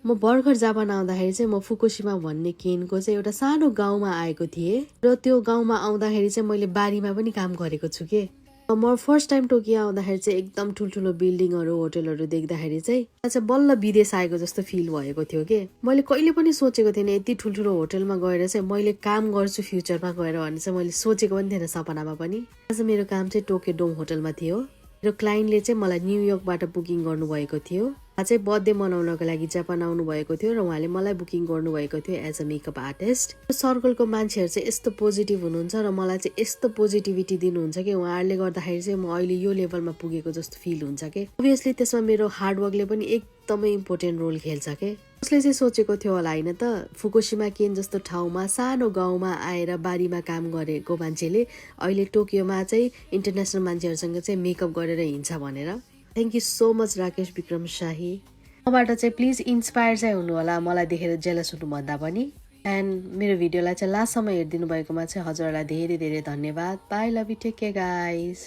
म भर्खर जापान आउँदाखेरि चाहिँ म फुकुशिमा भन्ने केनको चाहिँ एउटा सानो गाउँमा आएको थिएँ र त्यो गाउँमा आउँदाखेरि चाहिँ मैले बारीमा पनि काम गरेको छु के। म फर्स्ट टाइम टोकियो आउँदाखेरि चाहिँ एकदम ठुल्ठुलो बिल्डिङहरू होटलहरू देख्दाखेरि चाहिँ बल्ल विदेश आएको जस्तो फिल भएको थियो के। मैले कहिले पनि सोचेको थिइनँ यति ठुल्ठुलो होटलमा गएर चाहिँ मैले काम गर्छु फ्युचरमा गएर भन्ने चाहिँ मैले सोचेको पनि थिएन सपनामा पनि। आज मेरो काम चाहिँ टोकियो डोम होटलमा थियो र क्लाइन्टले चाहिँ मलाई न्युयोर्कबाट बुकिङ गर्नुभएको थियो। उहाँ चाहिँ बर्थडे मनाउनको लागि जापान आउनु भएको थियो र उहाँले मलाई बुकिङ गर्नुभएको थियो एज अ मेकअप आर्टिस्ट। सर्कलको मान्छेहरू चाहिँ यस्तो पोजिटिभ हुनुहुन्छ र मलाई चाहिँ यस्तो पोजिटिभिटी दिनुहुन्छ कि उहाँहरूले गर्दाखेरि चाहिँ म अहिले यो लेभलमा पुगेको जस्तो फिल हुन्छ कि। अभियसली त्यसमा मेरो हार्डवर्कले पनि एकदमै इम्पोर्टेन्ट रोल खेल्छ के। उसले चाहिँ सोचेको थियो होला होइन त फुकुशिमा केन जस्तो ठाउँमा सानो गाउँमा आएर बारीमा काम गरेको मान्छेले अहिले टोकियोमा चाहिँ इन्टरनेसनल मान्छेहरूसँग चाहिँ मेकअप गरेर हिँड्छ भनेर। Thank you so much Rakesh Vikram शाही। मबाट चाहिँ प्लिज इन्सपायर चाहिँ हुनु होला मलाई देखेर जेलस हुनुभन्दा पनि। एन्ड मेरो भिडियोलाई चाहिँ लास्टसम्म हेरिदिनु भएकोमा चाहिँ हजुरहरूलाई धेरै धेरै धन्यवाद। Bye, love you, take care guys.